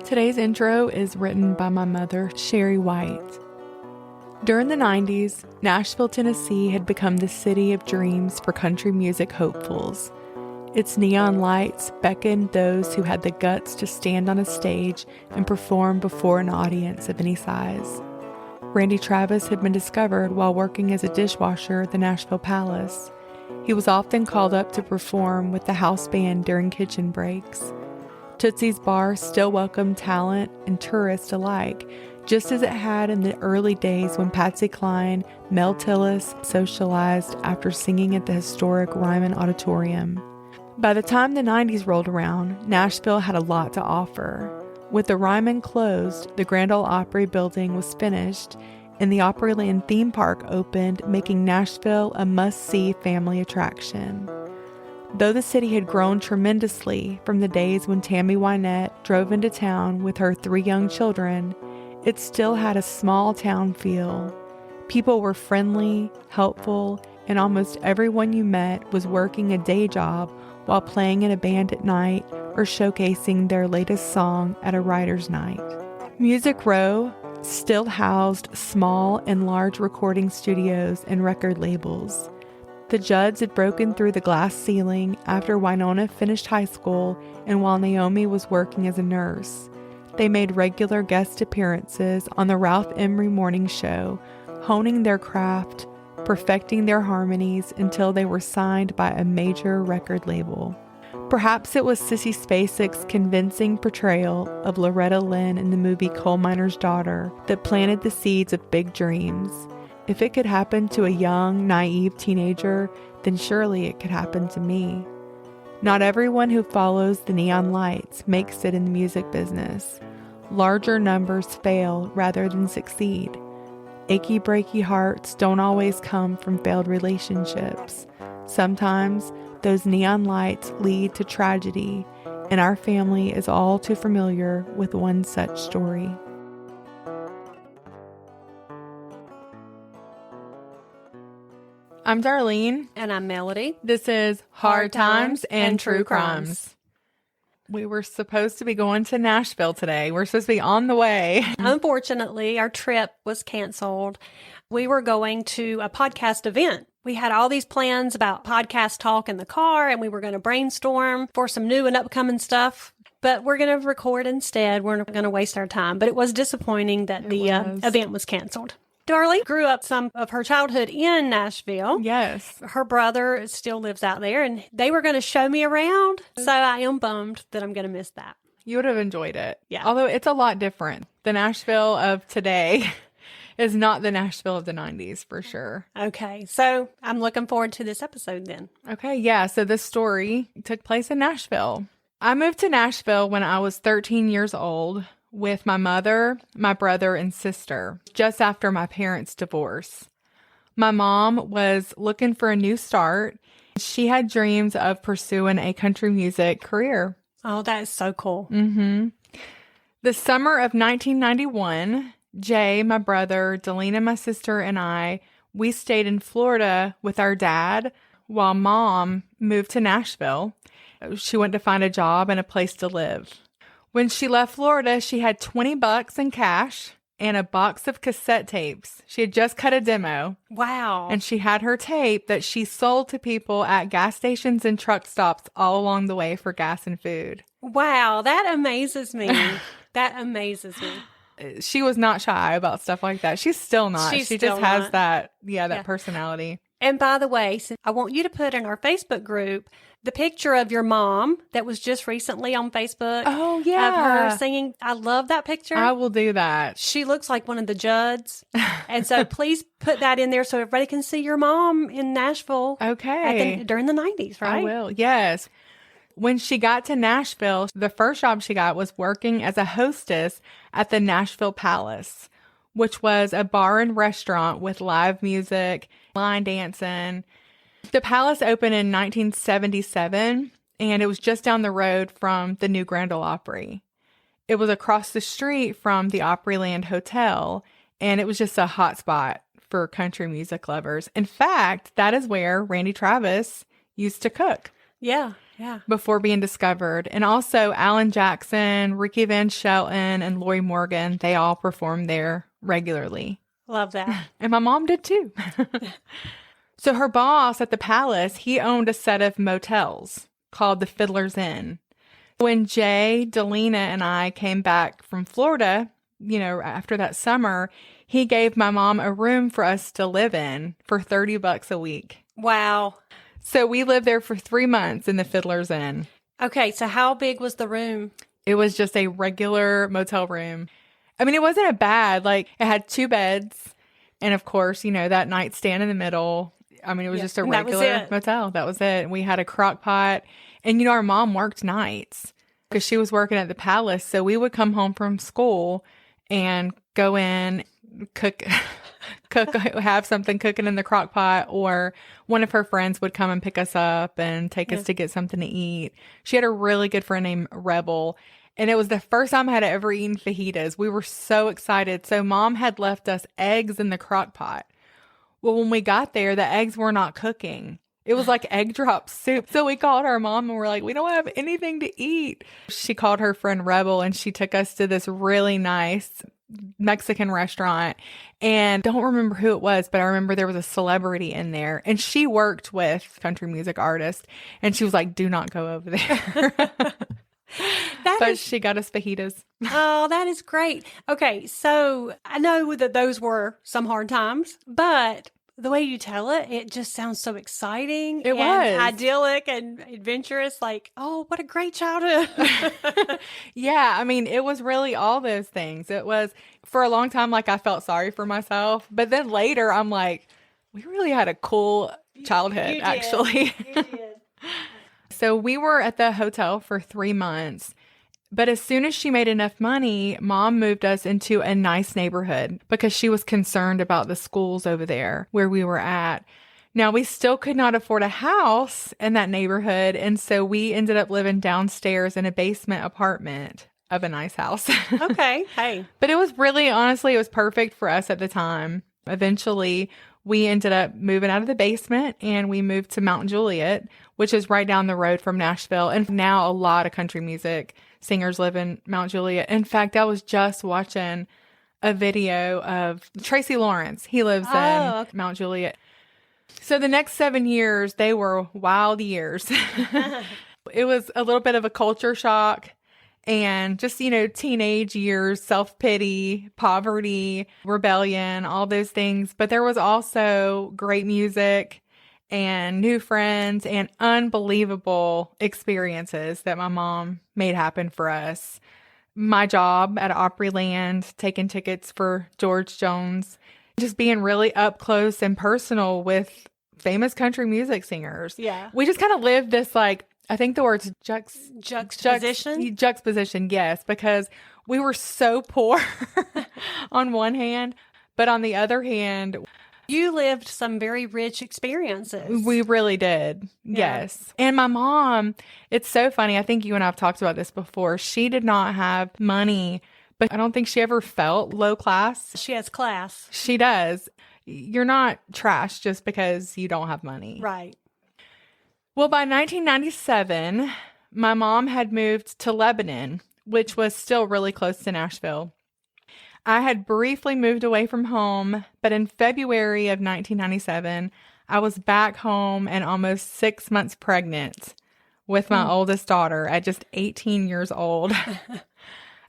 Today's intro is written by my mother, Sherry White. During the 90s, Nashville, Tennessee had become the city of dreams for country music hopefuls. Its neon lights beckoned those who had the guts to stand on a stage and perform before an audience of any size. Randy Travis had been discovered while working as a dishwasher at the Nashville Palace. He was often called up to perform with the house band during kitchen breaks. Tootsie's Bar still welcomed talent and tourists alike, just as it had in the early days when Patsy Cline, Mel Tillis socialized after singing at the historic Ryman Auditorium. By the time the 90s rolled around, Nashville had a lot to offer. With the Ryman closed, the Grand Ole Opry building was finished, and the Opryland theme park opened, making Nashville a must-see family attraction. Though the city had grown tremendously from the days when Tammy Wynette drove into town with her 3 young children, it still had a small town feel. People were friendly, helpful, and almost everyone you met was working a day job while playing in a band at night or showcasing their latest song at a writer's night. Music Row still housed small and large recording studios and record labels. The Judds had broken through the glass ceiling after Winona finished high school and while Naomi was working as a nurse. They made regular guest appearances on the Ralph Emery Morning Show, honing their craft, perfecting their harmonies until they were signed by a major record label. Perhaps it was Sissy Spacek's convincing portrayal of Loretta Lynn in the movie Coal Miner's Daughter that planted the seeds of big dreams. If it could happen to a young, naive teenager, then surely it could happen to me. Not everyone who follows the neon lights makes it in the music business. Larger numbers fail rather than succeed. Achy breaky hearts don't always come from failed relationships. Sometimes those neon lights lead to tragedy, and our family is all too familiar with one such story. I'm Darlene. And I'm Melody. This is Hard Times and True Crimes. We were supposed to be going to Nashville today. We're supposed to be on the way. Unfortunately, our trip was canceled. We were going to a podcast event. We had all these plans about podcast talk in the car, and we were going to brainstorm for some new and upcoming stuff. But we're going to record instead. We're not going to waste our time. But it was disappointing that the event was canceled. Darlene grew up some of her childhood in Nashville. Yes. Her brother still lives out there, and they were going to show me around. So I am bummed that I'm going to miss that. You would have enjoyed it. Yeah. Although it's a lot different. The Nashville of today is not the Nashville of the 90s, for sure. Okay. So I'm looking forward to this episode then. Okay. Yeah. So this story took place in Nashville. I moved to Nashville when I was 13 years old with my mother, my brother, and sister, just after my parents' divorce. My mom was looking for a new start. She had dreams of pursuing a country music career. Oh, that is so cool. Mm-hmm. The summer of 1991, Jay, my brother, Delina, my sister, and I, we stayed in Florida with our dad while Mom moved to Nashville. She went to find a job and a place to live. When she left Florida, she had $20 in cash and a box of cassette tapes. She had just cut a demo. Wow. And she had her tape that she sold to people at gas stations and truck stops all along the way for gas and food. Wow, that amazes me. That amazes me. She was not shy about stuff like that. She's still not. She just has that personality. And by the way, I want you to put in our Facebook group the picture of your mom that was just recently on Facebook. Oh, yeah. Of her singing. I love that picture. I will do that. She looks like one of the Judds. And so please put that in there so everybody can see your mom in Nashville. Okay. During the 90s, right? I will. Yes. When she got to Nashville, the first job she got was working as a hostess at the Nashville Palace, which was a bar and restaurant with live music, line dancing. The Palace opened in 1977, and it was just down the road from the new Grand Ole Opry. It was across the street from the Opryland Hotel, and it was just a hot spot for country music lovers. In fact, that is where Randy Travis used to cook. Yeah. Yeah. before being discovered. And also Alan Jackson, Ricky Van Shelton, and Lori Morgan, they all performed there regularly. Love that. And my mom did too. So her boss at the Palace, he owned a set of motels called the Fiddler's Inn. When Jay, Delina, and I came back from Florida, after that summer, he gave my mom a room for us to live in for $30 a week. Wow. So we lived there for 3 months in the Fiddler's Inn. Okay, so how big was the room? It was just a regular motel room. I mean, it wasn't a bad, it had 2 beds. And of course, that nightstand in the middle. I mean, it was just a regular motel. That was it. We had a crock pot. And, our mom worked nights because she was working at the Palace. So we would come home from school and go in, cook, have something cooking in the crock pot, or one of her friends would come and pick us up and take us to get something to eat. She had a really good friend named Rebel. And it was the first time I had ever eaten fajitas. We were so excited. So Mom had left us eggs in the crock pot. Well, when we got there, the eggs were not cooking. It was like egg drop soup. So we called our mom and we're like, we don't have anything to eat. She called her friend Rebel and she took us to this really nice Mexican restaurant. And don't remember who it was, but I remember there was a celebrity in there. And she worked with country music artists. And she was like, do not go over there. But she got us fajitas. Oh, that is great. Okay, so I know that those were some hard times, but the way you tell it, it just sounds so exciting. It was idyllic and adventurous. Like, oh, what a great childhood. Yeah, I mean, it was really all those things. It was, for a long time, I felt sorry for myself. But then later, I'm like, we really had a cool childhood, You actually. You did. So we were at the hotel for 3 months. But as soon as she made enough money, Mom moved us into a nice neighborhood because she was concerned about the schools over there where we were at. Now, we still could not afford a house in that neighborhood. And so we ended up living downstairs in a basement apartment of a nice house. Okay. Hey. But it was really, honestly, it was perfect for us at the time. Eventually, we ended up moving out of the basement and we moved to Mount Juliet, which is right down the road from Nashville. And now a lot of country music singers live in Mount Juliet. In fact, I was just watching a video of Tracy Lawrence. He lives in Mount Juliet. So the next 7 years, they were wild years. It was a little bit of a culture shock and just, teenage years, self-pity, poverty, rebellion, all those things. But there was also great music and new friends and unbelievable experiences that my mom made happen for us. My job at Opryland, taking tickets for George Jones, just being really up close and personal with famous country music singers. Yeah. We just kind of lived this, I think the word's juxtaposition. Juxtaposition, yes, because we were so poor on one hand, but on the other hand, you lived some very rich experiences. We really did. Yeah. Yes. And my mom, it's so funny. I think you and I have talked about this before. She did not have money, but I don't think she ever felt low class. She has class. She does. You're not trash just because you don't have money. Right. Well, by 1997, my mom had moved to Lebanon, which was still really close to Nashville. I had briefly moved away from home, but in February of 1997, I was back home and almost 6 months pregnant with my oldest daughter at just 18 years old.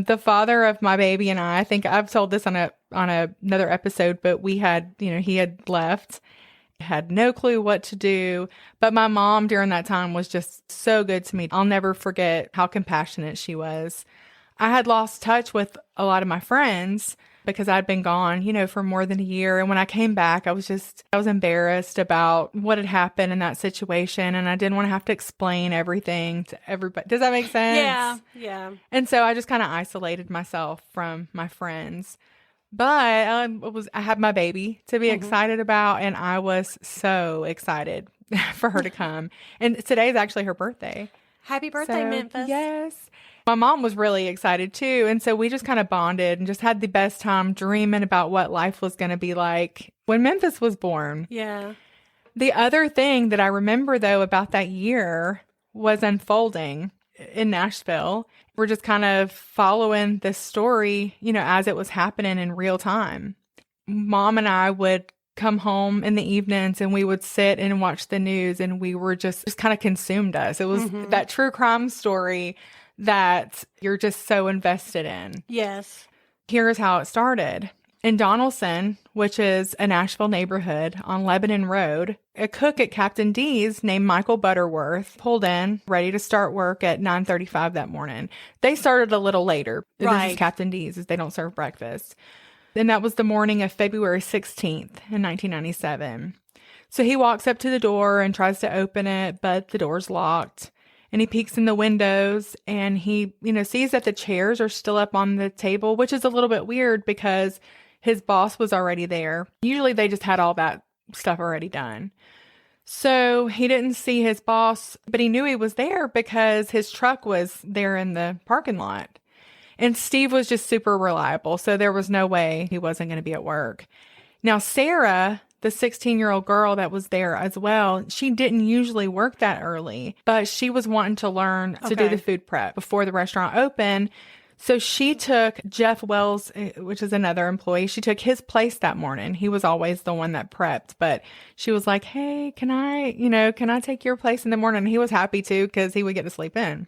The father of my baby and I think I've told this on another episode, but we had, he had left, had no clue what to do. But my mom during that time was just so good to me. I'll never forget how compassionate she was. I had lost touch with a lot of my friends because I'd been gone, for more than a year. And when I came back, I was embarrassed about what had happened in that situation. And I didn't want to have to explain everything to everybody. Does that make sense? Yeah. Yeah. And so I just kind of isolated myself from my friends. But I had my baby to be excited about. And I was so excited for her to come. And today is actually her birthday. Happy birthday, Memphis. Yes. My mom was really excited too. And so we just kind of bonded and just had the best time dreaming about what life was going to be like when Memphis was born. Yeah. The other thing that I remember though about that year was unfolding in Nashville. We're just kind of following this story, as it was happening in real time. Mom and I would come home in the evenings and we would sit and watch the news, and we were just kind of consumed us. It was that true crime story that you're just so invested in. Yes. Here's how it started. In Donelson, which is a Nashville neighborhood on Lebanon Road, a cook at Captain D's named Michael Butterworth pulled in, ready to start work at 9:35 that morning. They started a little later. Right. This is Captain D's, as they don't serve breakfast. And that was the morning of February 16th in 1997. So he walks up to the door and tries to open it, but the door's locked. And he peeks in the windows and he, sees that the chairs are still up on the table, which is a little bit weird because his boss was already there. Usually they just had all that stuff already done. So he didn't see his boss, but he knew he was there because his truck was there in the parking lot. And Steve was just super reliable, so there was no way he wasn't going to be at work. Now, Sarah, the 16-year-old girl that was there as well, she didn't usually work that early, but she was wanting to learn to do the food prep before the restaurant opened. So she took Jeff Wells, which is another employee, she took his place that morning. He was always the one that prepped, but she was like, hey, can I take your place in the morning? And he was happy to because he would get to sleep in.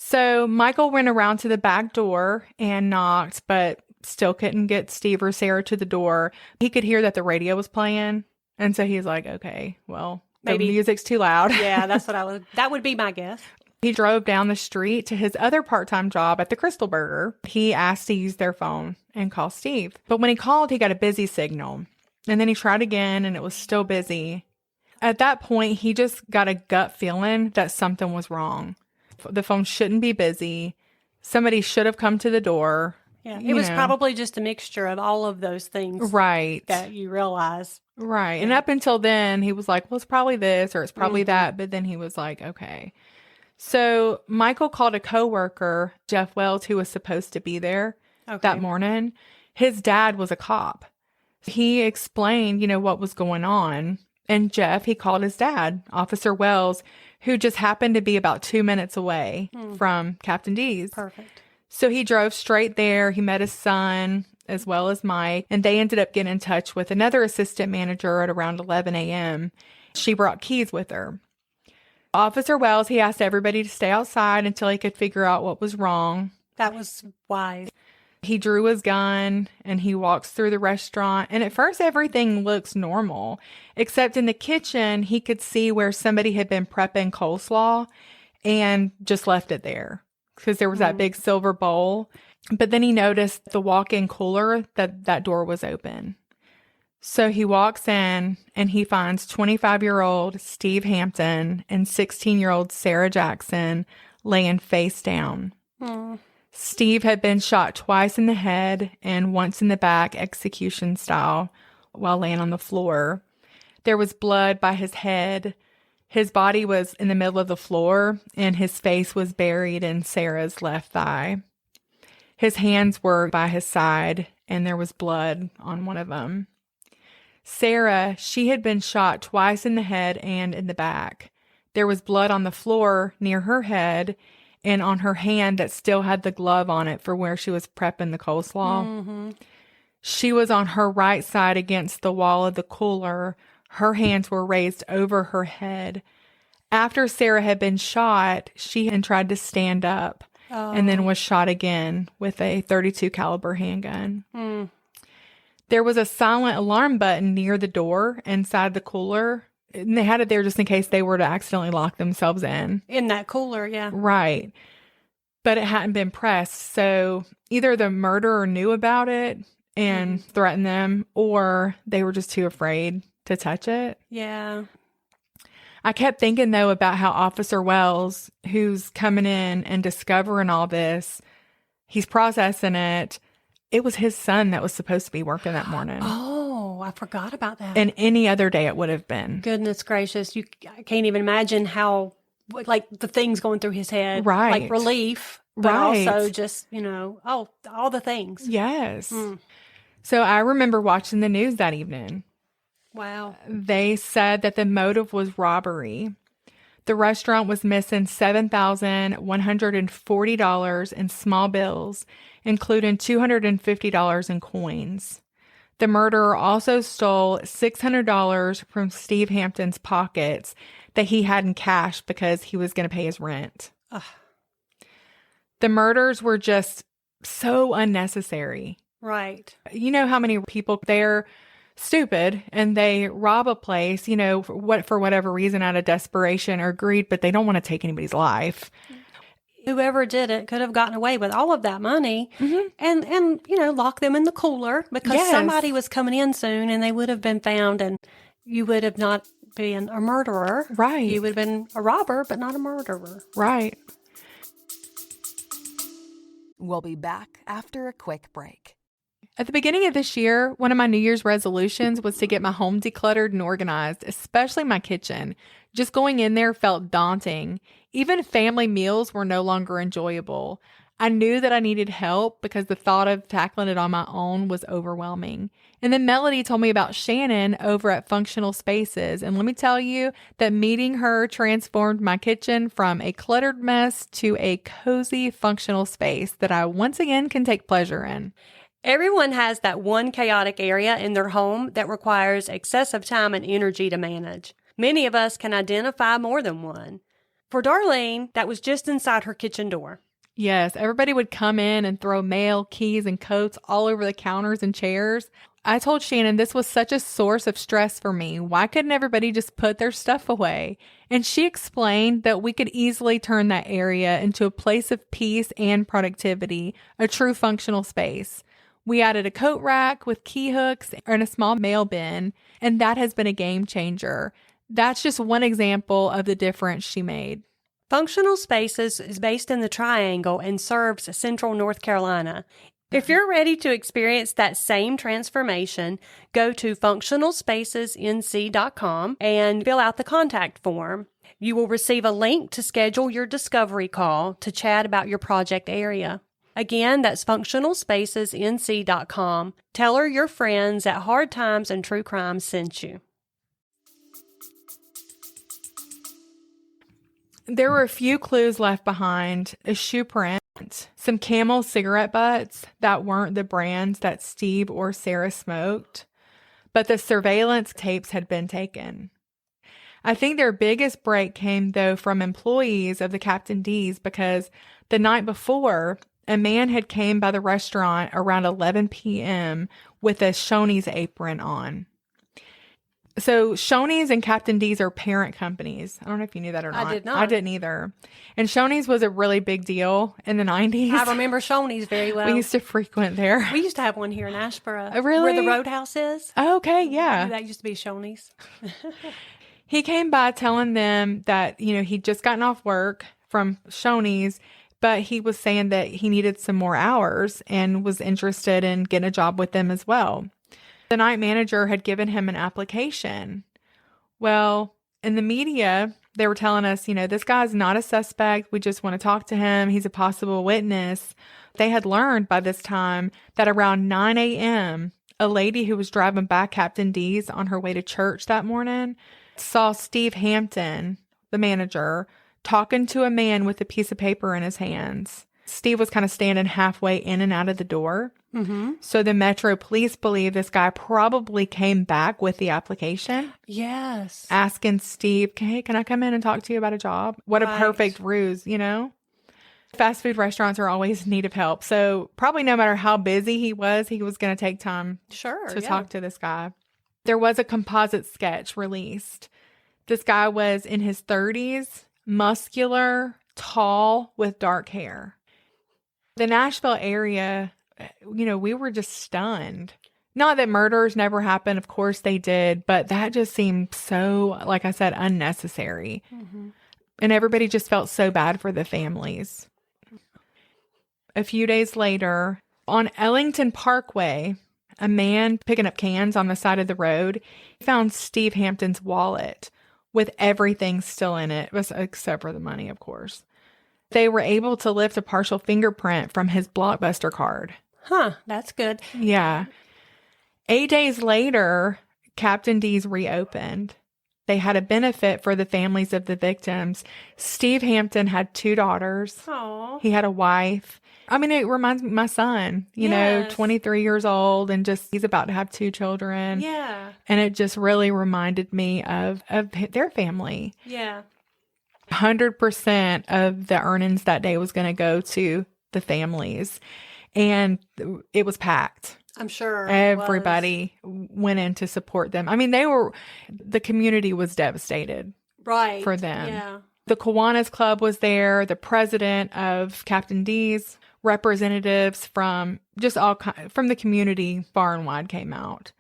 So Michael went around to the back door and knocked, but still couldn't get Steve or Sarah to the door. He could hear that the radio was playing. And so he's like, okay, well, maybe the music's too loud. Yeah, that would be my guess. He drove down the street to his other part-time job at the Crystal Burger. He asked to use their phone and call Steve. But when he called, he got a busy signal. And then he tried again, and it was still busy. At that point, he just got a gut feeling that something was wrong. The phone shouldn't be busy. Somebody should have come to the door. Yeah, it was probably just a mixture of all of those things. Right. That you realize. Right. Yeah. And up until then, he was like, well, it's probably this or it's probably that. But then he was like, okay. So Michael called a coworker, Jeff Wells, who was supposed to be there that morning. His dad was a cop. He explained, what was going on. And Jeff, he called his dad, Officer Wells, who just happened to be about 2 minutes away from Captain D's. Perfect. So he drove straight there. He met his son as well as Mike, and they ended up getting in touch with another assistant manager at around 11 a.m. She brought keys with her. Officer Wells, he asked everybody to stay outside until he could figure out what was wrong. That was wise. He drew his gun and he walks through the restaurant. And at first, everything looks normal, except in the kitchen, he could see where somebody had been prepping coleslaw and just left it there because there was that big silver bowl. But then he noticed the walk-in cooler, that door was open. So he walks in and he finds 25-year-old Steve Hampton and 16-year-old Sarah Jackson laying face down. Steve had been shot twice in the head and once in the back, execution style, while laying on the floor. There was blood by his head. His body was in the middle of the floor and his face was buried in Sarah's left thigh. His hands were by his side and there was blood on one of them. Sarah, she had been shot twice in the head and in the back. There was blood on the floor near her head and on her hand that still had the glove on it for where she was prepping the coleslaw. She was on her right side against the wall of the cooler. Her hands were raised over her head. After Sarah had been shot, she had tried to stand up and then was shot again with a .32 caliber handgun. There was a silent alarm button near the door inside the cooler. And they had it there just in case they were to accidentally lock themselves in. In that cooler, yeah. Right. But it hadn't been pressed. So either the murderer knew about it and threatened them, or they were just too afraid to touch it. Yeah. I kept thinking, though, about how Officer Wells, who's coming in and discovering all this, he's processing it. It was his son that was supposed to be working that morning. Oh, I forgot about that. And any other day it would have been. Goodness gracious. I can't even imagine how, like, the things going through his head. Right. Like relief, but also just, all the things. Yes. So I remember watching the news that evening. Wow. They said that the motive was robbery. The restaurant was missing $7,140 in small bills, including $250 in coins. The murderer also stole $600 from Steve Hampton's pockets that he had in cash because he was going to pay his rent. Ugh. The murders were just so unnecessary. Right. You know how many people, they're stupid and they rob a place, for whatever reason out of desperation or greed, but they don't want to take anybody's life. Whoever did it could have gotten away with all of that money and lock them in the cooler because somebody was coming in soon and they would have been found and you would have not been a murderer. Right. You would have been a robber, but not a murderer. Right. We'll be back after a quick break. At the beginning of this year, one of my New Year's resolutions was to get my home decluttered and organized, especially my kitchen. Just going in there felt daunting. Even family meals were no longer enjoyable. I knew that I needed help because the thought of tackling it on my own was overwhelming. And then Melody told me about Shannon over at Functional Spaces. And let me tell you that meeting her transformed my kitchen from a cluttered mess to a cozy, functional space that I once again can take pleasure in. Everyone has that one chaotic area in their home that requires excessive time and energy to manage. Many of us can identify more than one. For Darlene, that was just inside her kitchen door. Yes, everybody would come in and throw mail, keys, and coats all over the counters and chairs. I told Shannon this was such a source of stress for me. Why couldn't everybody just put their stuff away? And she explained that we could easily turn that area into a place of peace and productivity, a true functional space. We added a coat rack with key hooks and a small mail bin, and that has been a game changer. That's just one example of the difference she made. Functional Spaces is based in the Triangle and serves Central North Carolina. If you're ready to experience that same transformation, go to functionalspacesnc.com and fill out the contact form. You will receive a link to schedule your discovery call to chat about your project area. Again, that's functionalspacesnc.com. Tell her your friends at Hard Times and True Crime sent you. There were a few clues left behind: a shoe print, some Camel cigarette butts that weren't the brands that Steve or Sarah smoked, but the surveillance tapes had been taken. I think their biggest break came, though, from employees of the Captain D's because the night before, a man had came by the restaurant around 11 p.m. with a Shoney's apron on. So Shoney's and Captain D's are parent companies. I don't know if you knew that or not. I did not. I didn't either. And Shoney's was a really big deal in the 90s. I remember Shoney's very well. We used to frequent there. We used to have one here in Ashboro. Really? Where the Roadhouse is. Okay, yeah. That used to be Shoney's. He came by telling them that, he'd just gotten off work from Shoney's, but he was saying that he needed some more hours and was interested in getting a job with them as well. The night manager had given him an application. Well, in the media, they were telling us, this guy's not a suspect. We just want to talk to him. He's a possible witness. They had learned by this time that around 9 a.m., a lady who was driving by Captain D's on her way to church that morning saw Steve Hampton, the manager, talking to a man with a piece of paper in his hands. Steve was kind of standing halfway in and out of the door. Mm-hmm. So the Metro Police believe this guy probably came back with the application. Yes. Asking Steve, hey, can I come in and talk to you about a job? What Right. a perfect ruse, Fast food restaurants are always in need of help. So probably no matter how busy he was going to take time to talk to this guy. There was a composite sketch released. This guy was in his 30s, muscular, tall, with dark hair. The Nashville area, we were just stunned. Not that murders never happened. Of course they did. But that just seemed so, like I said, unnecessary. Mm-hmm. And everybody just felt so bad for the families. A few days later, on Ellington Parkway, a man picking up cans on the side of the road found Steve Hampton's wallet with everything still in it, except for the money, of course. They were able to lift a partial fingerprint from his Blockbuster card. Huh, that's good. Yeah. 8 days later, Captain D's reopened. They had a benefit for the families of the victims. Steve Hampton had 2 daughters. Aww. He had a wife. I mean, it reminds me of my son, you know, 23 years old, and just he's about to have 2 children. Yeah. And it just really reminded me of their family. Yeah. 100% of the earnings that day was going to go to the families. And it was packed. I'm sure. Everybody went in to support them. I mean, the community was devastated. Right. For them. Yeah. The Kiwanis Club was there. The president of Captain D's, representatives from just from the community far and wide came out.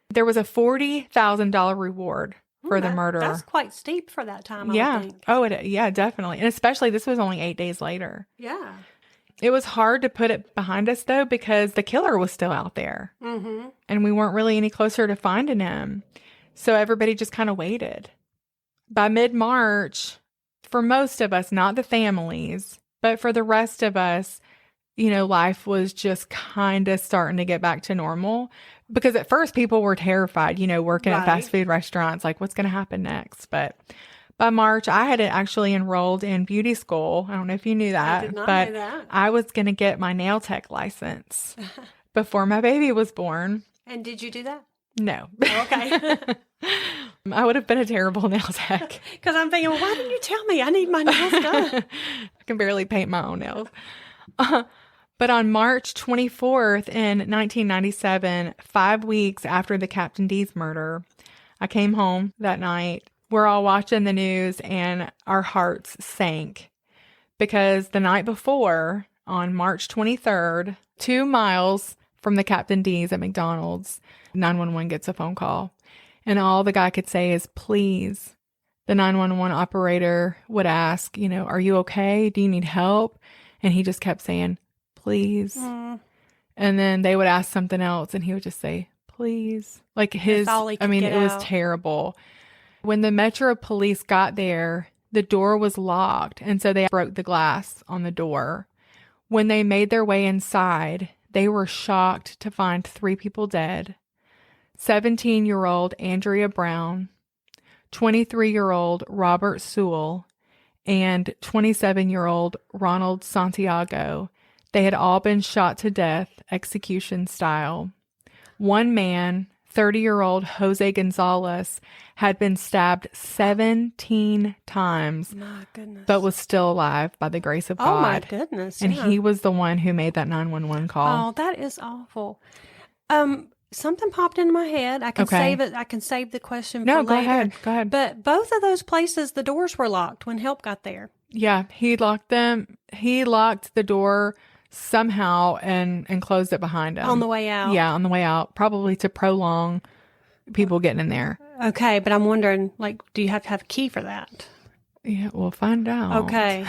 There was a $40,000 reward for the murder. That's quite steep for that time, I yeah. would think. Oh, yeah, definitely. And especially this was only 8 days later. Yeah. It was hard to put it behind us, though, because the killer was still out there. Mm-hmm. And we weren't really any closer to finding him. So everybody just kind of waited. By mid-March, for most of us, not the families, but for the rest of us, you know, life was just kind of starting to get back to normal. Because at first people were terrified, you know, working at fast food restaurants, like what's going to happen next? But by March, I had actually enrolled in beauty school. I don't know if you knew that. I did not but know that. I was going to get my nail tech license before my baby was born. And did you do that? No. Okay. I would have been a terrible nail tech. Because I'm thinking, well, why didn't you tell me? I need my nails done. I can barely paint my own nails. But on March 24th in 1997, 5 weeks after the Captain D's murder, I came home that night. We're all watching the news and our hearts sank because the night before, on March 23rd, 2 miles from the Captain D's at McDonald's, 911 gets a phone call. And all the guy could say is, please. The 911 operator would ask, you know, are you okay? Do you need help? And he just kept saying, please. And then they would ask something else and he would just say, please. Like it was terrible. When the Metro police got there, the door was locked. And so they broke the glass on the door. When they made their way inside, they were shocked to find 3 people dead. 17-year-old Andrea Brown, 23-year-old Robert Sewell, and 27-year-old Ronald Santiago. They had all been shot to death, execution style. One man, 30-year-old Jose Gonzalez, had been stabbed 17 times, my goodness, but was still alive by the grace of God. Oh, my goodness. And he was the one who made that 911 call. Oh, that is awful. Something popped into my head. I can save it. I can save the question for later. Go ahead. But both of those places, the doors were locked when help got there. Yeah, he locked them. He locked the door somehow and closed it behind him. On the way out? Yeah, on the way out. Probably to prolong people getting in there. Okay, but I'm wondering, like, do you have to have a key for that? Yeah, we'll find out. Okay.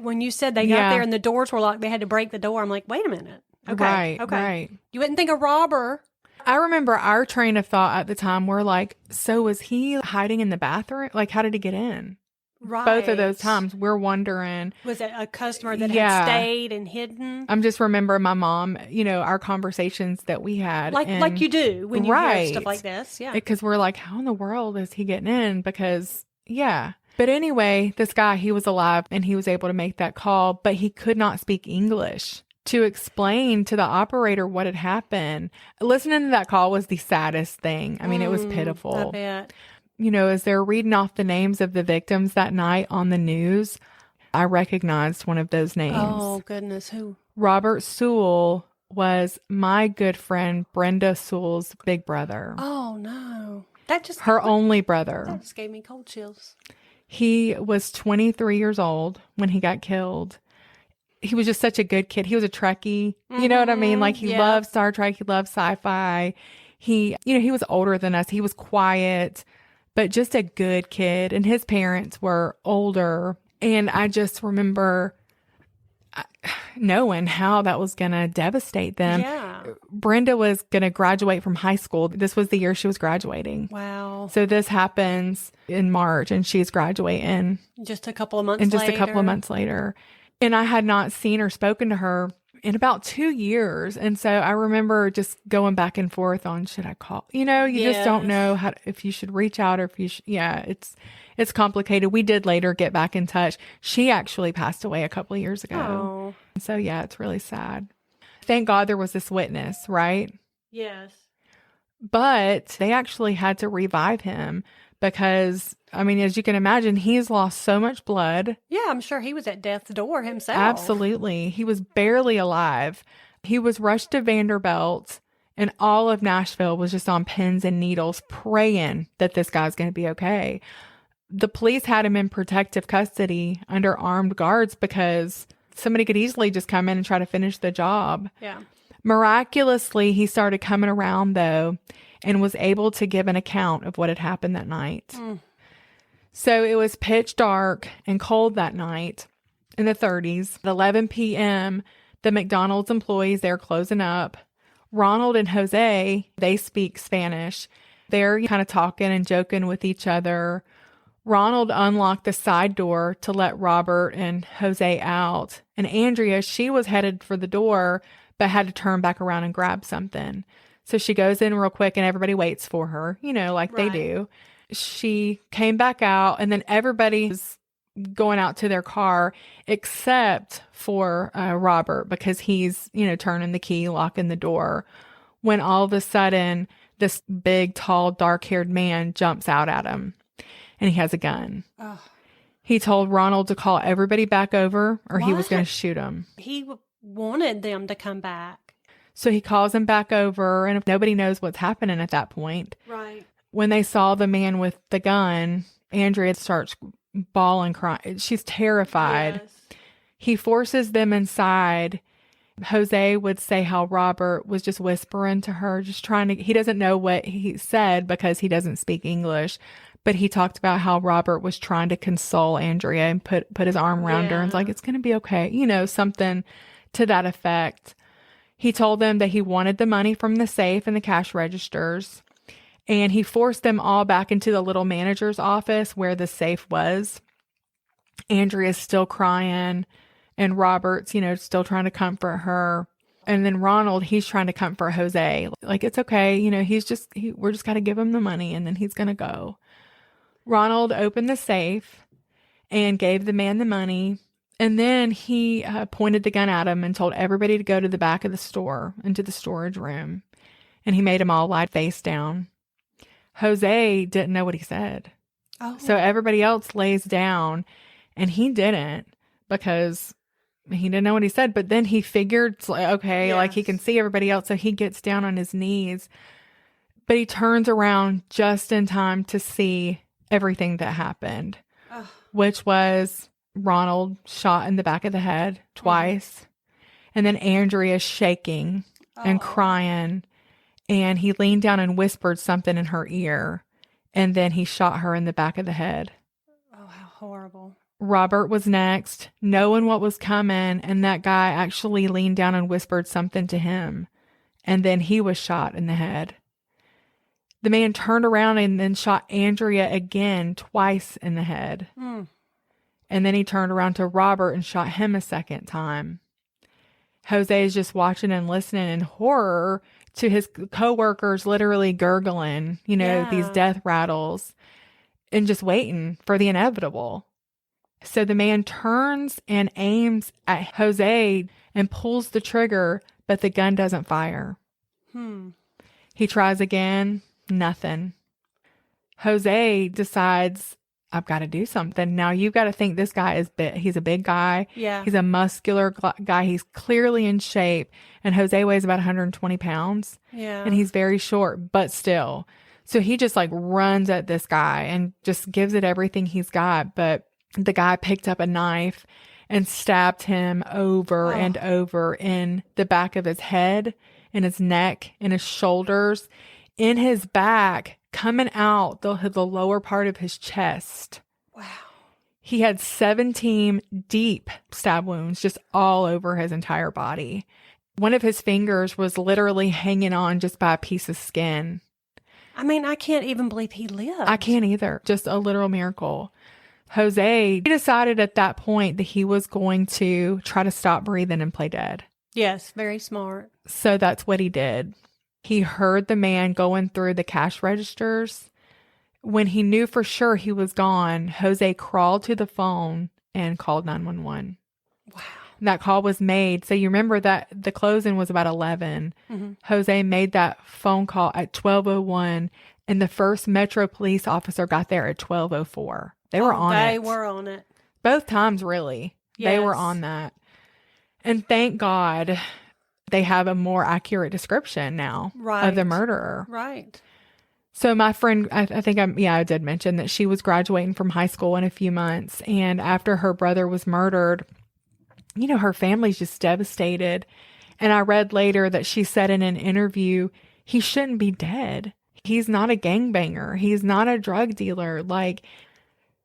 When you said they got there and the doors were locked, they had to break the door. I'm like, wait a minute. Okay. Right. You wouldn't think a robber. I remember our train of thought at the time were like, so was he hiding in the bathroom? Like, how did he get in? Right. Both of those times, we're wondering. Was it a customer that had stayed and hidden? I'm just remember my mom, you know, our conversations that we had. Like you do when you hear stuff like this. Yeah. Because we're like, how in the world is he getting in? Because, yeah. But anyway, this guy, he was alive and he was able to make that call, but he could not speak English. To explain to the operator what had happened. Listening to that call was the saddest thing. I mean, it was pitiful. I bet. You know, as they're reading off the names of the victims that night on the news, I recognized one of those names. Oh, goodness. Who? Robert Sewell was my good friend Brenda Sewell's big brother. Oh, no. Her only brother. That just gave me cold chills. He was 23 years old when he got killed. He was just such a good kid. He was a Trekkie. You know what I mean? Like he loved Star Trek. He loved sci-fi. He was older than us. He was quiet, but just a good kid. And his parents were older. And I just remember knowing how that was going to devastate them. Yeah. Brenda was going to graduate from high school. This was the year she was graduating. Wow. So this happens in March and she's graduating. Just a couple of months later. And I had not seen or spoken to her in about 2 years. And so I remember just going back and forth on, should I call? You know, you just don't know how if you should reach out or if you should. Yeah, it's complicated. We did later get back in touch. She actually passed away a couple of years ago. Oh. So yeah, it's really sad. Thank God there was this witness, right? Yes. But they actually had to revive him because, I mean, as you can imagine, he's lost so much blood. Yeah, I'm sure he was at death's door himself. Absolutely. He was barely alive. He was rushed to Vanderbilt, and all of Nashville was just on pins and needles praying that this guy's going to be okay. The police had him in protective custody under armed guards because somebody could easily just come in and try to finish the job. Yeah. Miraculously, he started coming around, though, and was able to give an account of what had happened that night. So it was pitch dark and cold that night in the 30s. At 11 p.m., the McDonald's employees, they're closing up. Ronald and Jose, they speak Spanish. They're kind of talking and joking with each other. Ronald unlocked the side door to let Robert and Jose out. And Andrea, she was headed for the door, but had to turn back around and grab something. So she goes in real quick and everybody waits for her, you know, like they do. She came back out and then everybody's going out to their car except for Robert because he's, you know, turning the key, locking the door. When all of a sudden, this big, tall, dark-haired man jumps out at him and he has a gun. Ugh. He told Ronald to call everybody back over or he was going to shoot him. He wanted them to come back. So he calls them back over, and nobody knows what's happening at that point. Right. When they saw the man with the gun, Andrea starts bawling, crying. She's terrified. Yes. He forces them inside. Jose would say how Robert was just whispering to her, just trying to, he doesn't know what he said because he doesn't speak English, but he talked about how Robert was trying to console Andrea and put his arm around her and it's like, it's going to be okay. You know, something to that effect. He told them that he wanted the money from the safe and the cash registers, and he forced them all back into the little manager's office where the safe was. Andrea's still crying, and Robert's, you know, still trying to comfort her. And then Ronald, he's trying to comfort Jose. Like, it's okay. You know, we're just got to give him the money, and then he's going to go. Ronald opened the safe and gave the man the money. And then he pointed the gun at him and told everybody to go to the back of the store, into the storage room. And he made them all lie face down. Jose didn't know what he said. Oh. So everybody else lays down, and he didn't because he didn't know what he said. But then he figured, okay, like he can see everybody else. So he gets down on his knees. But he turns around just in time to see everything that happened, which was Ronald shot in the back of the head twice. And then Andrea shaking and crying. And he leaned down and whispered something in her ear. And then he shot her in the back of the head. Oh, how horrible. Robert was next, knowing what was coming. And that guy actually leaned down and whispered something to him. And then he was shot in the head. The man turned around and then shot Andrea again, twice in the head. And then he turned around to Robert and shot him a second time. Jose is just watching and listening in horror to his coworkers literally gurgling, you know, these death rattles and just waiting for the inevitable. So the man turns and aims at Jose and pulls the trigger, but the gun doesn't fire. He tries again, nothing. Jose decides, I've got to do something. Now you've got to think this guy is big. He's a big guy. Yeah. He's a muscular guy. He's clearly in shape. And Jose weighs about 120 pounds. Yeah. And he's very short, but still. So he just like runs at this guy and just gives it everything he's got. But the guy picked up a knife and stabbed him over and over in the back of his head, in his neck, in his shoulders, in his back, coming out the lower part of his chest. Wow. He had 17 deep stab wounds just all over his entire body. One of his fingers was literally hanging on just by a piece of skin. I mean, I can't even believe he lived. I can't either. Just a literal miracle. Jose, he decided at that point that he was going to try to stop breathing and play dead. Yes, very smart. So that's what he did. He heard the man going through the cash registers. When he knew for sure he was gone, Jose crawled to the phone and called 911. Wow. That call was made. So you remember that the closing was about 11. Jose made that phone call at 12:01, and the first Metro police officer got there at 12:04. They were on it. They were on it. Both times, really. Yes. They were on that. And thank God they have a more accurate description now of the murderer. Right. So my friend, I think I did mention that she was graduating from high school in a few months. And after her brother was murdered, her family's just devastated. And I read later that she said in an interview, he shouldn't be dead. He's not a gangbanger. He's not a drug dealer.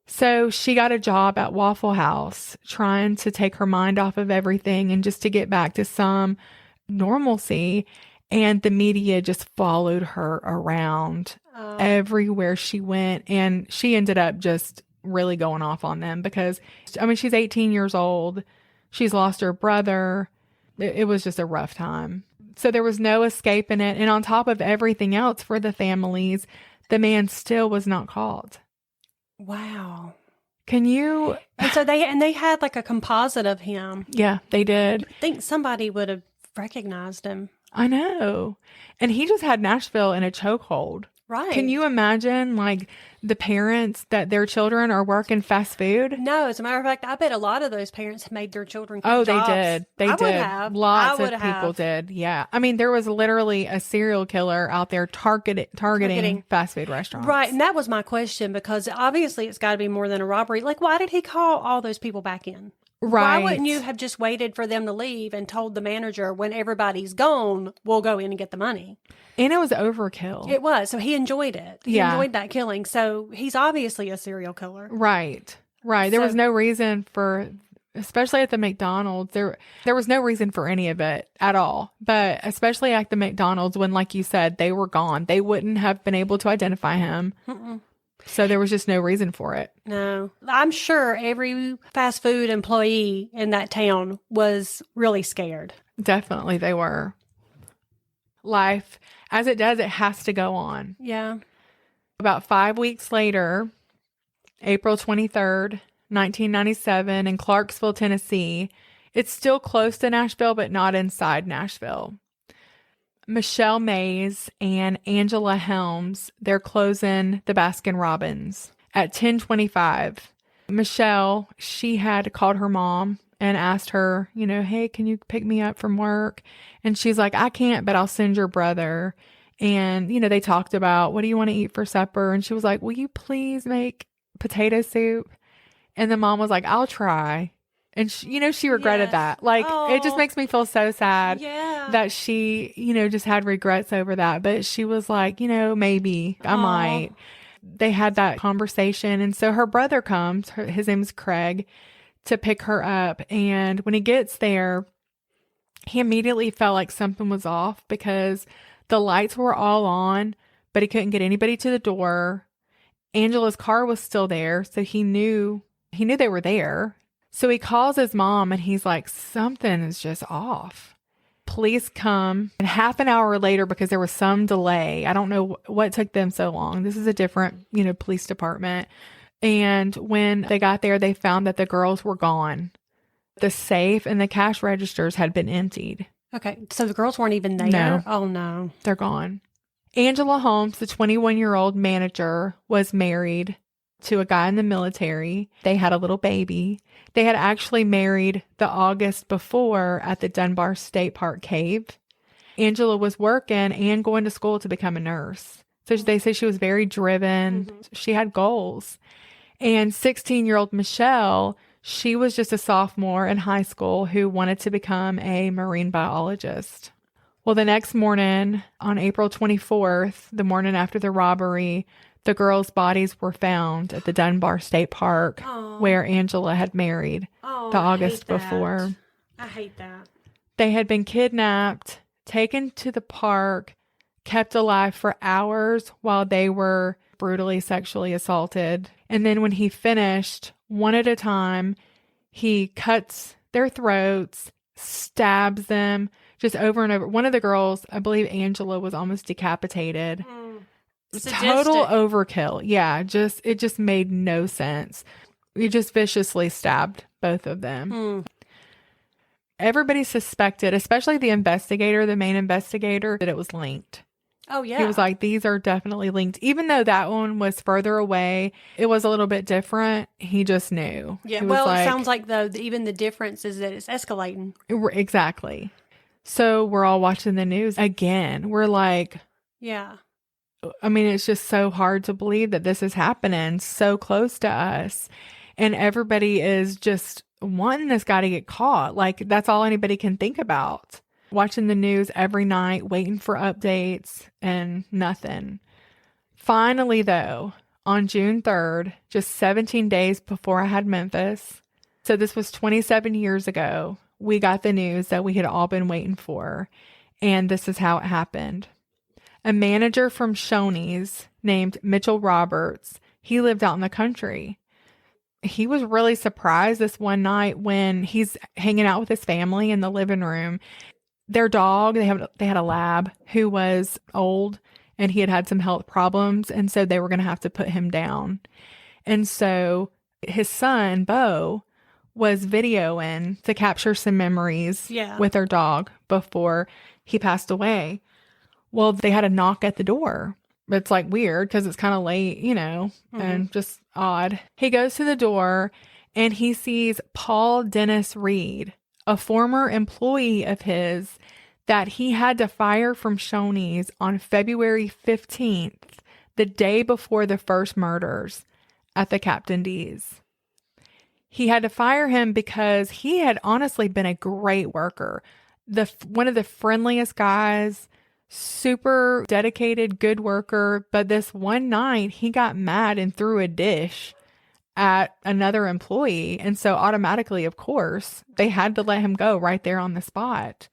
So she got a job at Waffle House trying to take her mind off of everything and just to get back to some normalcy. And the media just followed her around everywhere she went. And she ended up just really going off on them because, she's 18 years old. She's lost her brother. It was just a rough time. So there was no escaping it. And on top of everything else for the families, the man still was not caught. Wow. Can you? And so they had like a composite of him. Yeah, they did. I think somebody would have recognized him. I know. And he just had Nashville in a chokehold. Right. Can you imagine the parents that their children are working fast food? No, as a matter of fact, I bet a lot of those parents made their children quit Oh, jobs. they did. They I did. would have. Lots of people did. Yeah. There was literally a serial killer out there targeting fast food restaurants. Right. And that was my question because obviously it's got to be more than a robbery. Why did he call all those people back in? Right. Why wouldn't you have just waited for them to leave and told the manager when everybody's gone, we'll go in and get the money? And it was overkill. It was. So he enjoyed it. He Yeah. enjoyed that killing. So he's obviously a serial killer. Right. There was no reason for, especially at the McDonald's, there was no reason for any of it at all. But especially at the McDonald's when, like you said, they were gone. They wouldn't have been able to identify him. So there was just no reason for it. No. I'm sure every fast food employee in that town was really scared. Definitely they were. Life, as it does, it has to go on. Yeah. About 5 weeks later, April 23rd, 1997, in Clarksville, Tennessee, it's still close to Nashville, but not inside Nashville. Michelle Mays and Angela Helms, they're closing the Baskin-Robbins at 10:25. Michelle, she had called her mom and asked her, hey, can you pick me up from work? And she's like, I can't, but I'll send your brother. And, they talked about, what do you want to eat for supper? And she was like, will you please make potato soup? And the mom was like, I'll try. And she regretted that. It just makes me feel so sad that she, just had regrets over that. But she was like, maybe I might. They had that conversation. And so her brother comes, his name is Craig, to pick her up. And when he gets there, he immediately felt like something was off because the lights were all on, but he couldn't get anybody to the door. Angela's car was still there. So he knew they were there. So he calls his mom and he's like, something is just off. Police come, and half an hour later, because there was some delay, I don't know what took them so long. This is a different, police department. And when they got there, they found that the girls were gone. The safe and the cash registers had been emptied. Okay. So the girls weren't even there? No. Oh, no. They're gone. Angela Holmes, the 21-year-old manager, was married to a guy in the military. They had a little baby. They had actually married the August before at the Dunbar State Park cave. Angela was working and going to school to become a nurse. So they say she was very driven. She had goals. And 16-year-old Michelle, she was just a sophomore in high school who wanted to become a marine biologist. Well, the next morning, on April 24th, the morning after the robbery, the girls' bodies were found at the Dunbar State Park where Angela had married the August before. I hate that. They had been kidnapped, taken to the park, kept alive for hours while they were brutally sexually assaulted. And then when he finished, one at a time, he cuts their throats stabs them just over and over. One of the girls, I believe Angela, was almost decapitated. Total overkill. Yeah, it just made no sense. He just viciously stabbed both of them. Everybody suspected, especially the investigator, the main investigator, that it was linked. Oh, yeah. He was like, these are definitely linked. Even though that one was further away, it was a little bit different. He just knew. Yeah, well, it sounds like, though, even the difference is that it's escalating. Exactly. So we're all watching the news again. We're like... Yeah. I mean, it's just so hard to believe that this is happening so close to us. And everybody is just wanting this guy to get caught. Like, that's all anybody can think about. Watching the news every night, waiting for updates, and nothing. Finally, though, on June 3rd, just 17 days before I had Memphis, so this was 27 years ago, we got the news that we had all been waiting for. And this is how it happened. A manager from Shoney's named Mitchell Roberts, he lived out in the country. He was really surprised this one night when he's hanging out with his family in the living room. Their dog, they had a lab who was old and he had some health problems. And so they were going to have to put him down. And so his son, Bo, was videoing to capture some memories with their dog before he passed away. Well, they had a knock at the door. It's like weird because it's kind of late, and just odd. He goes to the door and he sees Paul Dennis Reid, a former employee of his that he had to fire from Shoney's on February 15th, the day before the first murders at the Captain D's. He had to fire him because he had honestly been a great worker. One of the friendliest guys, super dedicated, good worker. But this one night he got mad and threw a dish at another employee. And so automatically, of course, they had to let him go right there on the spot.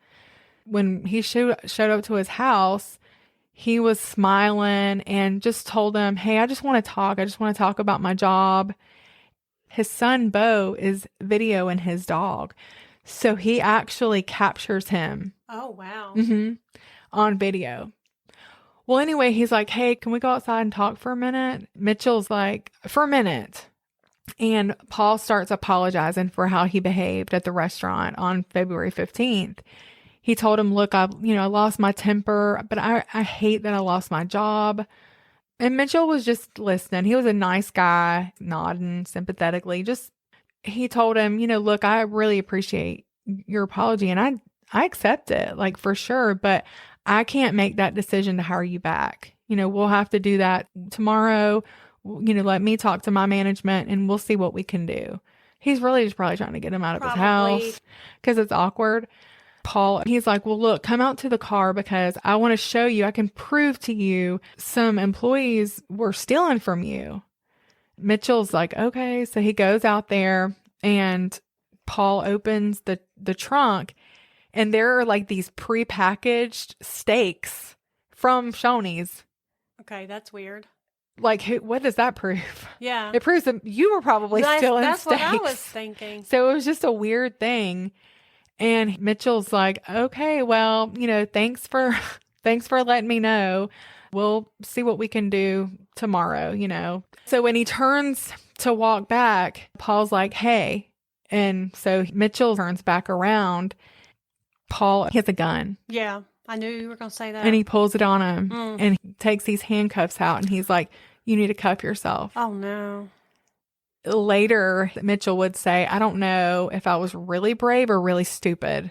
When he showed up to his house, he was smiling and just told him, hey, I just want to talk. I just want to talk about my job. His son, Bo, is videoing his dog. So he actually captures him. Oh, wow. On video. Well, anyway, he's like, hey, can we go outside and talk for a minute? Mitchell's like, for a minute. And Paul starts apologizing for how he behaved at the restaurant on February 15th. He told him, look, I lost my temper, but I hate that I lost my job. And Mitchell was just listening. He was a nice guy, nodding sympathetically. He told him, look, I really appreciate your apology and I accept it, like, for sure, but I can't make that decision to hire you back. We'll have to do that tomorrow. Let me talk to my management and we'll see what we can do. He's really just probably trying to get him out of his house because it's awkward. Paul, he's like, well, look, come out to the car because I want to show you, I can prove to you some employees were stealing from you. Mitchell's like, okay. So he goes out there and Paul opens the trunk and there are like these prepackaged steaks from Shoney's. Okay, that's weird. Like, what does that prove? Yeah. It proves that you were probably stealing steaks. That's what I was thinking. So it was just a weird thing. And Mitchell's like, okay, well, thanks for letting me know. We'll see what we can do tomorrow, So when he turns to walk back, Paul's like, hey. And so Mitchell turns back around. Paul, he has a gun. Yeah, I knew you were going to say that. And he pulls it on him and he takes these handcuffs out and he's like, you need to cuff yourself. Oh, no. Later, Mitchell would say, I don't know if I was really brave or really stupid,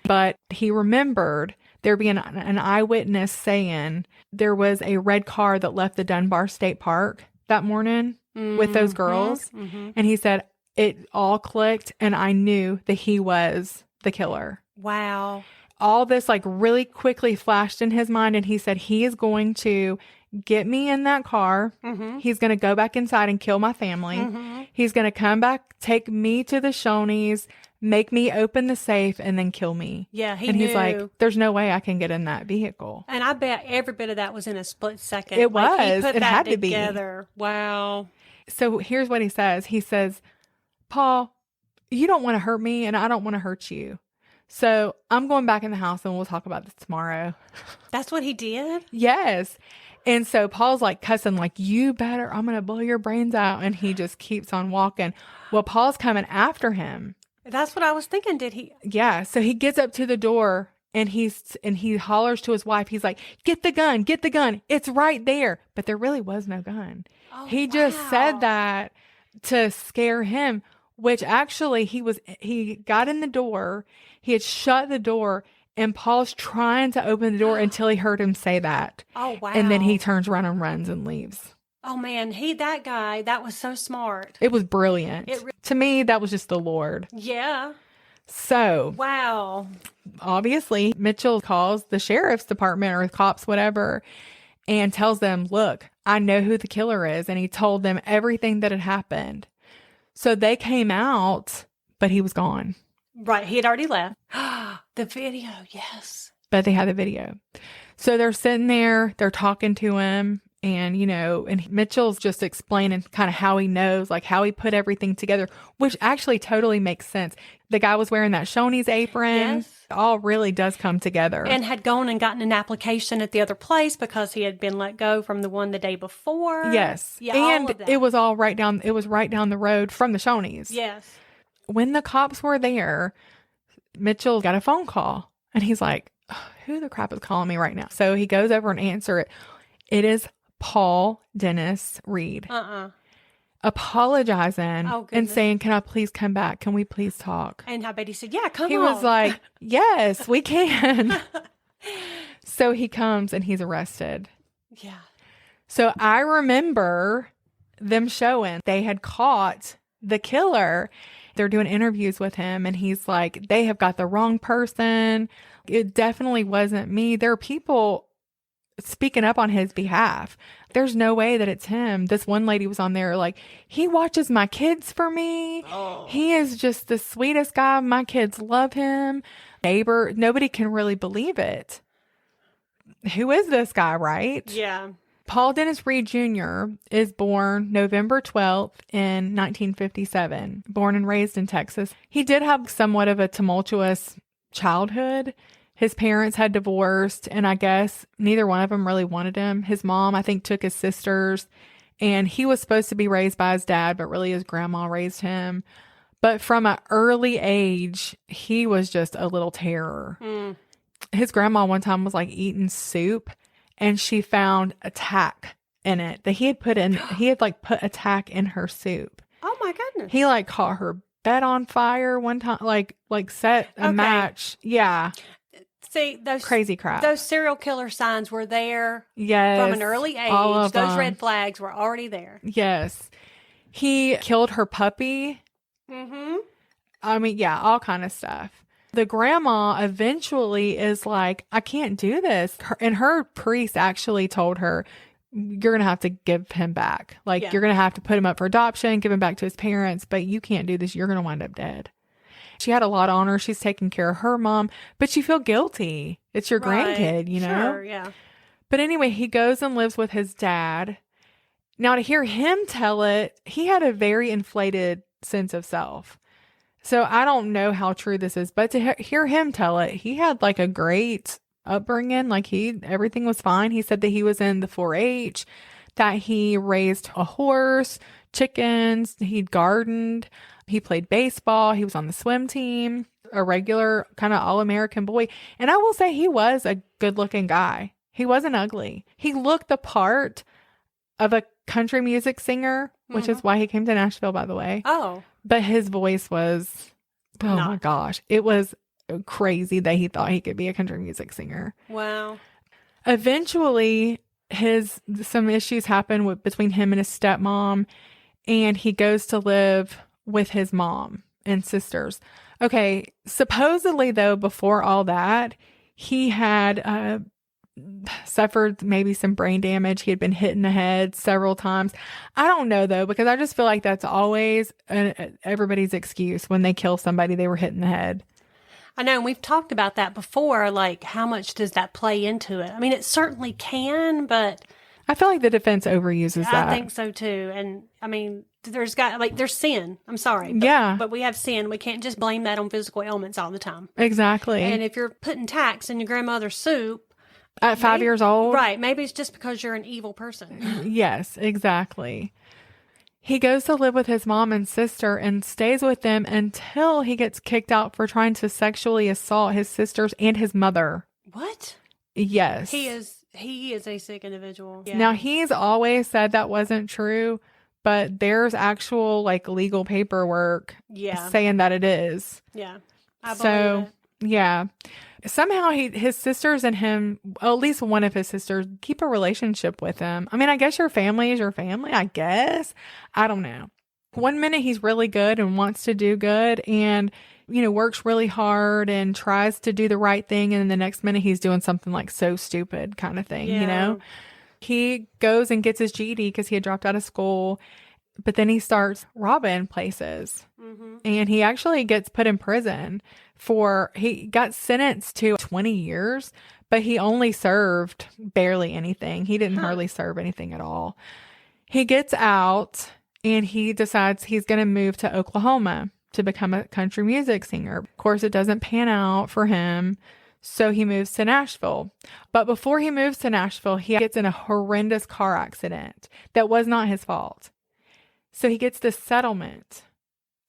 but he remembered there being an eyewitness saying there was a red car that left the Dunbar State Park that morning with those girls. And he said it all clicked and I knew that he was the killer. Wow. All this like really quickly flashed in his mind and he said he is going to get me in that car. He's going to go back inside and kill my family. He's going to come back, take me to the Shoney's, make me open the safe, and then kill me. Yeah, he and knew. He's like, there's no way I can get in that vehicle. And I bet every bit of that was in a split second. It like, was. He put it that had together. To be. Wow. So here's what he says. He says, Paul, you don't want to hurt me, and I don't want to hurt you. So I'm going back in the house and we'll talk about this tomorrow. That's what he did? Yes. And so Paul's like cussing, like, you better, I'm going to blow your brains out. And he just keeps on walking. Well, Paul's coming after him. That's what I was thinking. Did he? Yeah. So he gets up to the door and he hollers to his wife. He's like, get the gun, get the gun. It's right there. But there really was no gun. Oh, He just said that to scare him, which actually he got in the door. He had shut the door and Paul's trying to open the door until he heard him say that. Oh, wow. And then he turns around and runs and leaves. Oh, man. That guy, that was so smart. It was brilliant. To me, that was just the Lord. Yeah. So. Wow. Obviously, Mitchell calls the sheriff's department or cops, whatever, and tells them, look, I know who the killer is. And he told them everything that had happened. So they came out, but he was gone. Right. He had already left. The video. Yes. But they had the video. So they're sitting there, they're talking to him. And, and Mitchell's just explaining kind of how he knows, like how he put everything together, which actually totally makes sense. The guy was wearing that Shoney's apron. Yes. It all really does come together. And had gone and gotten an application at the other place because he had been let go from the one the day before. Yes. Yeah, and all of that. it was right down the road from the Shoney's. Yes. When the cops were there, Mitchell got a phone call and he's like, who the crap is calling me right now? So he goes over and answers it. It is Paul Dennis Reid. Apologizing and saying, can I please come back? Can we please talk? And I bet he said, yeah, come on. He was like, yes, we can. So he comes and he's arrested. Yeah. So I remember them showing they had caught the killer. They're doing interviews with him and he's like, they have got the wrong person. It definitely wasn't me. There are people speaking up on his behalf. There's no way that it's him. This one lady was on there like, he watches my kids for me. Oh. He is just the sweetest guy. My kids love him. Neighbor, nobody can really believe it. Who is this guy, right? Yeah. Paul Dennis Reid Jr. is born November 12th in 1957, born and raised in Texas. He did have somewhat of a tumultuous childhood. His parents had divorced, and I guess neither one of them really wanted him. His mom, I think, took his sisters, and he was supposed to be raised by his dad, but really his grandma raised him. But from an early age, he was just a little terror. Mm. His grandma one time was like eating soup, and she found a tack in it that he had put a tack in her soup. Oh my goodness. He like caught her bed on fire one time, like set a match. Yeah. See, those crazy crap. Those serial killer signs were there from an early age. Those red flags were already there. Yes. He killed her puppy. Mm-hmm. I mean, yeah, all kind of stuff. The grandma eventually is like, I can't do this. And her priest actually told her, you're going to have to give him back. Like, you're going to have to put him up for adoption, give him back to his parents, but you can't do this. You're going to wind up dead. She had a lot of honor. She's taking care of her mom, but you feel guilty. It's your grandkid, you know? Sure, yeah. But anyway, he goes and lives with his dad. Now, to hear him tell it, he had a very inflated sense of self. So I don't know how true this is, but to hear him tell it, he had like a great upbringing. Like everything was fine. He said that he was in the 4-H, that he raised a horse, chickens, he gardened, he played baseball, he was on the swim team, a regular kind of all-American boy. And I will say he was a good-looking guy. He wasn't ugly. He looked the part of a country music singer, which is why he came to Nashville, by the way. Oh. But his voice was, my gosh, it was crazy that he thought he could be a country music singer. Wow. Eventually, some issues happen between him and his stepmom, and he goes to live with his mom and sisters. Okay, supposedly though, before all that, he had suffered maybe some brain damage. He had been hit in the head several times. I don't know though, because I just feel like that's always everybody's excuse when they kill somebody, they were hit in the head. I know, and we've talked about that before, like how much does that play into it? I mean, it certainly can, but I feel like the defense overuses that. I think so too. And I mean, there's sin. I'm sorry. But we have sin. We can't just blame that on physical ailments all the time. Exactly. And if you're putting tacks in your grandmother's soup. At 5 years old. Right. Maybe it's just because you're an evil person. Yes, exactly. He goes to live with his mom and sister and stays with them until he gets kicked out for trying to sexually assault his sisters and his mother. What? Yes. He is a sick individual. Yeah. Now, he's always said that wasn't true, but there's actual legal paperwork saying that it is. Yeah. I believe it. Yeah. Somehow his sisters and him, at least one of his sisters, keep a relationship with him. I mean, I guess your family is your family, I guess. I don't know. One minute he's really good and wants to do good and, works really hard and tries to do the right thing. And then the next minute he's doing something so stupid kind of thing, He goes and gets his GED because he had dropped out of school. But then he starts robbing places. Mm-hmm. And he actually gets put in prison he got sentenced to 20 years, but he only served barely anything. He didn't hardly serve anything at all. He gets out and he decides he's going to move to Oklahoma to become a country music singer. Of course, it doesn't pan out for him. So he moves to Nashville. But before he moves to Nashville, he gets in a horrendous car accident that was not his fault. So he gets this settlement.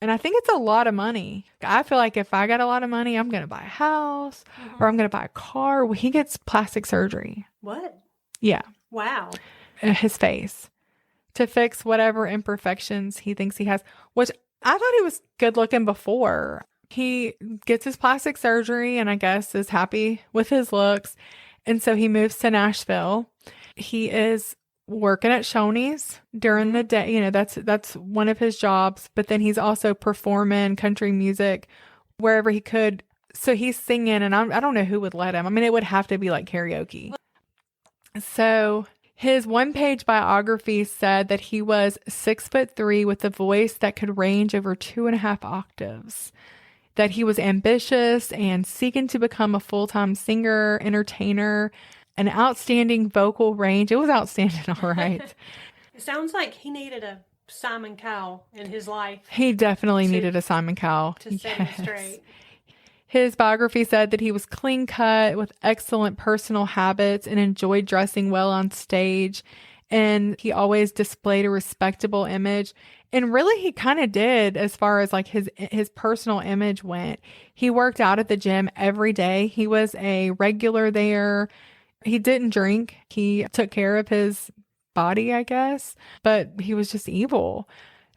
And I think it's a lot of money. I feel like if I got a lot of money, I'm going to buy a house or I'm going to buy a car. Well, he gets plastic surgery. What? Yeah. Wow. His face to fix whatever imperfections he thinks he has, which I thought he was good looking before. He gets his plastic surgery and I guess is happy with his looks. And so he moves to Nashville. He is working at Shoney's during the day. That's one of his jobs. But then he's also performing country music wherever he could. So he's singing and I don't know who would let him. I mean, it would have to be karaoke. So his one-page biography said that he was 6'3" with a voice that could range over 2.5 octaves. That he was ambitious and seeking to become a full-time singer, entertainer, an outstanding vocal range. It was outstanding, all right. It sounds like he needed a Simon Cowell in his life. He definitely needed a Simon Cowell. To set him straight. His biography said that he was clean cut with excellent personal habits and enjoyed dressing well on stage. And he always displayed a respectable image. And really, he kind of did as far as his personal image went. He worked out at the gym every day. He was a regular there. He didn't drink. He took care of his body, I guess, but he was just evil.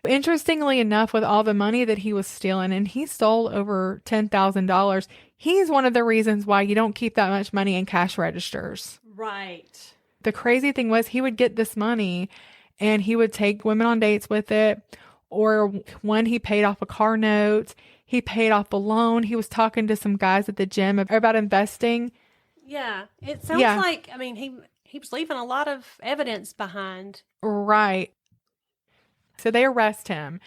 Interestingly enough, with all the money that he was stealing, and he stole over $10,000, he's one of the reasons why you don't keep that much money in cash registers. Right. The crazy thing was he would get this money and he would take women on dates with it. Or when he paid off a car note, he paid off a loan. He was talking to some guys at the gym about investing. Yeah. It sounds like, he was leaving a lot of evidence behind. Right. So they arrest him.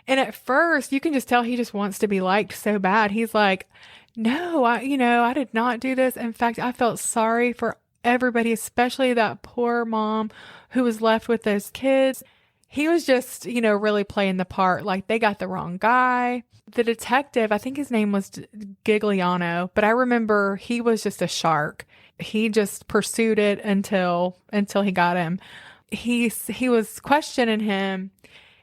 And at first, you can just tell he just wants to be liked so bad. He's like, no, I did not do this. In fact, I felt sorry for everybody, especially that poor mom who was left with those kids. He was just, really playing the part. Like, they got the wrong guy. The detective, I think his name was Gigliano, but I remember he was just a shark. He just pursued it until he got him. He was questioning him,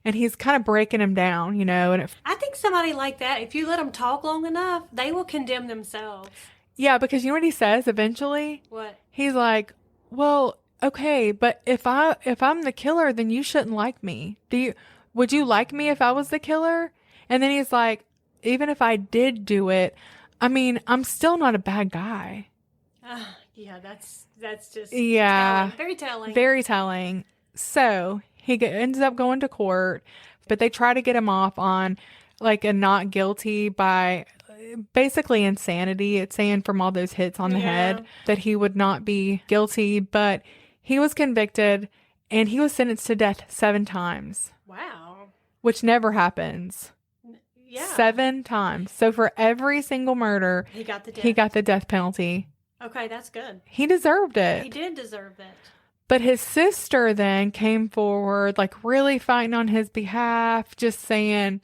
and he's kind of breaking him down, And I think somebody like that, if you let them talk long enough, they will condemn themselves. Yeah, because you know what he says eventually? What? He's like, well, okay, but if I'm the killer, then you shouldn't like me. Would you like me if I was the killer? And then he's like, even if I did do it, I'm still not a bad guy. Yeah, that's just telling. Very telling. Very telling. So he ends up going to court, but they try to get him off on a not guilty by basically insanity. It's saying from all those hits on the head that he would not be guilty, but he was convicted and he was sentenced to death 7 times. Wow. Which never happens. Yeah. 7 times. So for every single murder, he got the death. He got the death penalty. Okay, that's good. He deserved it. He did deserve it. But his sister then came forward, like really fighting on his behalf, just saying,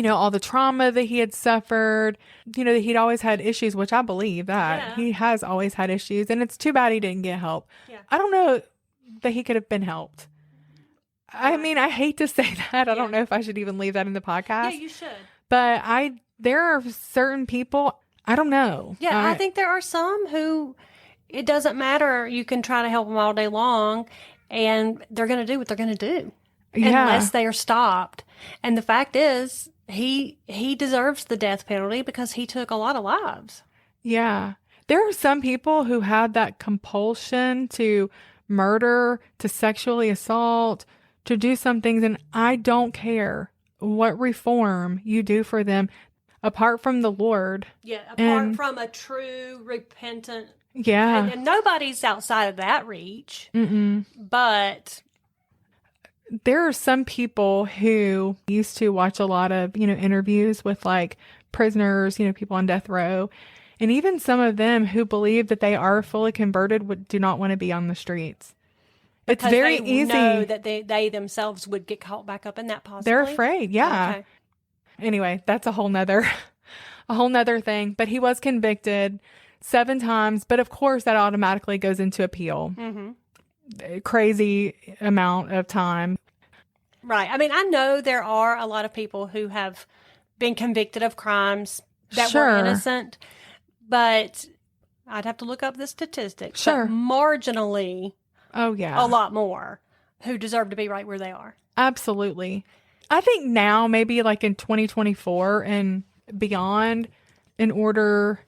all the trauma that he had suffered, that he'd always had issues, which I believe that. Yeah. He has always had issues, and it's too bad he didn't get help. Yeah. I don't know that he could have been helped. I mean, I hate to say that. I don't know if I should even leave that in the podcast. Yeah, you should. But there are certain people, I don't know. Yeah, I think there are some who it doesn't matter. You can try to help them all day long, and they're going to do what they're going to do unless they are stopped. And the fact is, he deserves the death penalty because he took a lot of lives. Yeah. There are some people who have that compulsion to murder, to sexually assault, to do some things, and I don't care what reform you do for them apart from the Lord. Yeah, apart from a true repentant. Yeah. And nobody's outside of that reach. Mm-mm. But there are some people who used to watch a lot of, interviews with like prisoners, people on death row. And even some of them who believe that they are fully converted do not want to be on the streets. It's very easy. Know that they themselves would get caught back up in that possibly. They're afraid. Yeah. Okay. Anyway, that's a whole nother thing. But he was convicted 7 times. But of course, that automatically goes into appeal. Mm-hmm. Crazy amount of time. Right. I mean, I know there are a lot of people who have been convicted of crimes that were innocent, but I'd have to look up the statistics. Sure. But marginally, oh yeah, a lot more who deserve to be right where they are. Absolutely. I think now, maybe like in 2024 and beyond, in order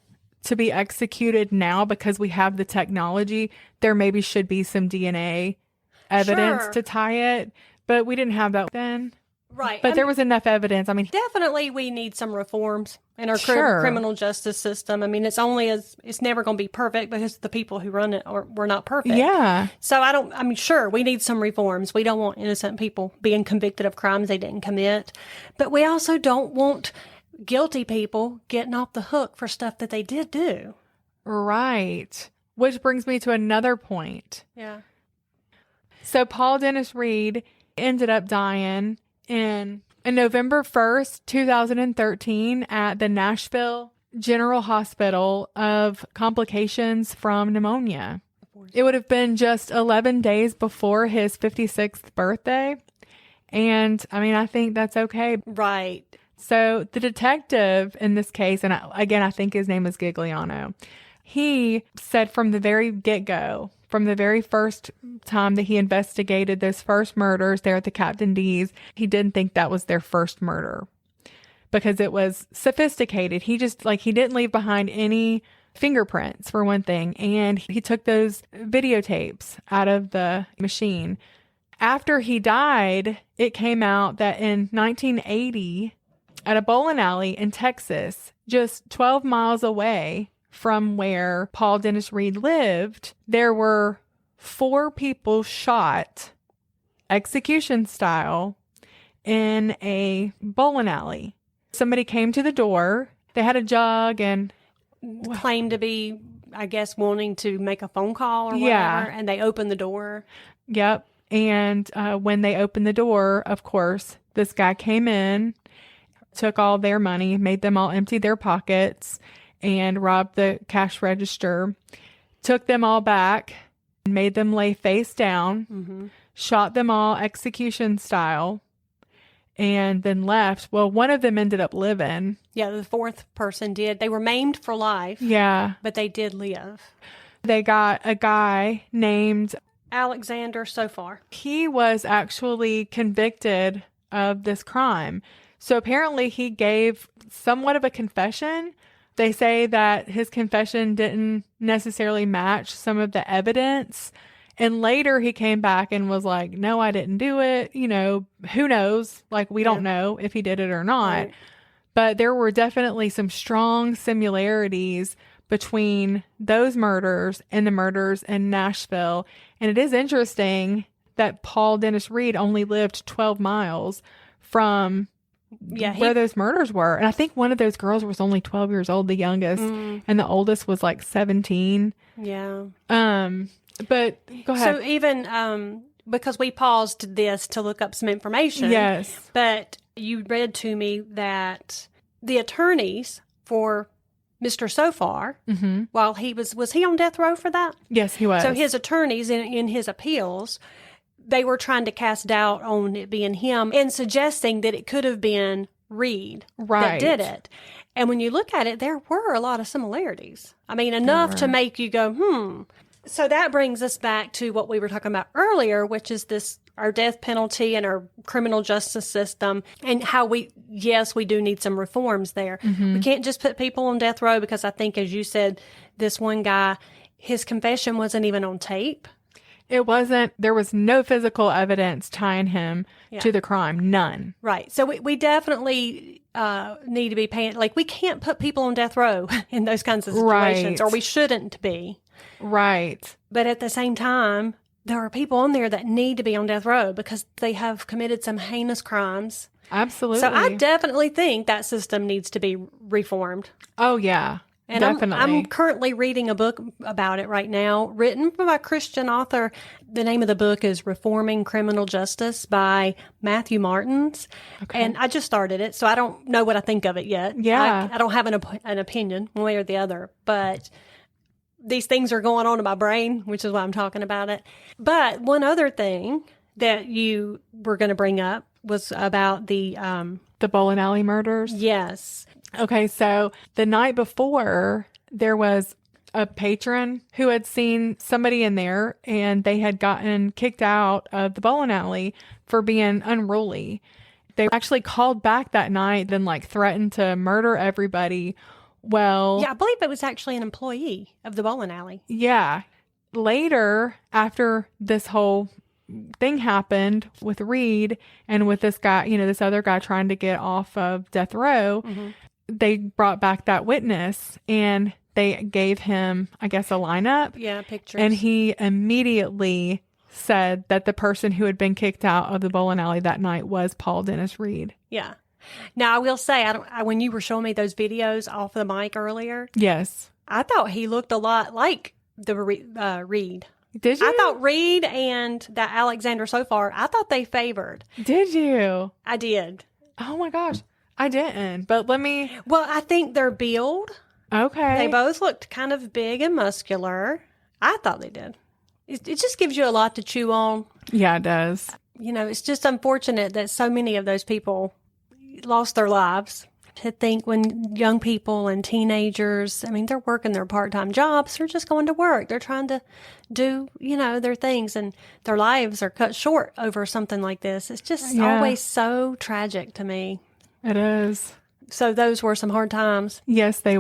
to be executed now, because we have the technology, there maybe should be some DNA evidence to tie it, but we didn't have that then. Right. But there was enough evidence. I mean, definitely we need some reforms in our Sure. criminal justice system. I mean, it's never going to be perfect because the people who run it were not perfect. Yeah. So sure, we need some reforms. We don't want innocent people being convicted of crimes they didn't commit, but we also don't want guilty people getting off the hook for stuff that they did do. Right. Which brings me to another point. Yeah. So Paul Dennis Reid ended up dying in November 1st, 2013 at the Nashville General Hospital of complications from pneumonia. It would have been just 11 days before his 56th birthday. And I think that's okay. Right. So the detective in this case, and I think his name is Gigliano, he said from the very get-go, from the very first time that he investigated those first murders there at the Captain D's, he didn't think that was their first murder because it was sophisticated. He didn't leave behind any fingerprints, for one thing, and he took those videotapes out of the machine. After he died, it came out that in 1980, at a bowling alley in Texas, just 12 miles away from where Paul Dennis Reid lived, there were 4 people shot execution style in a bowling alley. Somebody came to the door. They had a jug and claimed to be, I guess, wanting to make a phone call or whatever, and they opened the door. Yep. And when they opened the door, of course, this guy came in, took all their money, made them all empty their pockets, and robbed the cash register, took them all back, and made them lay face down, shot them all execution style, and then left. Well, one of them ended up living. Yeah, the 4th person did. They were maimed for life. Yeah. But they did live. They got a guy named Alexander Sofar. He was actually convicted of this crime. So apparently he gave somewhat of a confession. They say that his confession didn't necessarily match some of the evidence. And later he came back and was like, no, I didn't do it. Who knows? Like, we don't know if he did it or not. Right. But there were definitely some strong similarities between those murders and the murders in Nashville. And it is interesting that Paul Dennis Reid only lived 12 miles from where those murders were. And I think one of those girls was only 12 years old, the youngest, and the oldest was like 17. Yeah. But go ahead. So even because we paused this to look up some information. Yes. But you read to me that the attorneys for Mr. Sofar, while he was he on death row for that? Yes, he was. So his attorneys in his appeals, they were trying to cast doubt on it being him and suggesting that it could have been Reid that did it. And when you look at it, there were a lot of similarities. I mean, enough to make you go, So that brings us back to what we were talking about earlier, which is our death penalty and our criminal justice system, and how we do need some reforms there. We can't just put people on death row, because I think, as you said, this one guy, his confession wasn't even on tape. It wasn't. There was no physical evidence tying him to the crime. None. Right. So we definitely need to be paying, like, we can't put people on death row in those kinds of situations, or we shouldn't be. Right. But at the same time, there are people on there that need to be on death row because they have committed some heinous crimes. Absolutely. So I definitely think that system needs to be reformed. Oh, yeah. And definitely. I'm currently reading a book about it right now, written by a Christian author. The name of the book is Reforming Criminal Justice by Matthew Martins. Okay. And I just started it, so I don't know what I think of it yet. Yeah. I don't have an opinion one way or the other, but these things are going on in my brain, which is why I'm talking about it. But one other thing that you were going to bring up was about the bowling alley murders? Yes. Okay, so the night before, there was a patron who had seen somebody in there, and they had gotten kicked out of the bowling alley for being unruly. They actually called back that night and threatened to murder everybody. Well, yeah, I believe it was actually an employee of the bowling alley. Yeah. Later, after this whole thing happened with Reid and with this guy, this other guy trying to get off of death row, they brought back that witness, and they gave him, I guess, a lineup. Yeah, pictures. And he immediately said that the person who had been kicked out of the bowling alley that night was Paul Dennis Reid. Yeah. Now, I will say, when you were showing me those videos off the mic earlier, yes, I thought he looked a lot like the Reid. Did you? I thought Reid and that Alexander Sofar, I thought they favored. Did you? I did. Oh my gosh, I didn't. But Well, I think their build. Okay. They both looked kind of big and muscular. I thought they did. It just gives you a lot to chew on. Yeah, it does. It's just unfortunate that so many of those people lost their lives. To think when young people and teenagers, they're working their part-time jobs, they're just going to work. They're trying to do, their things, and their lives are cut short over something like this. It's just always so tragic to me. It is. So those were some hard times. Yes, they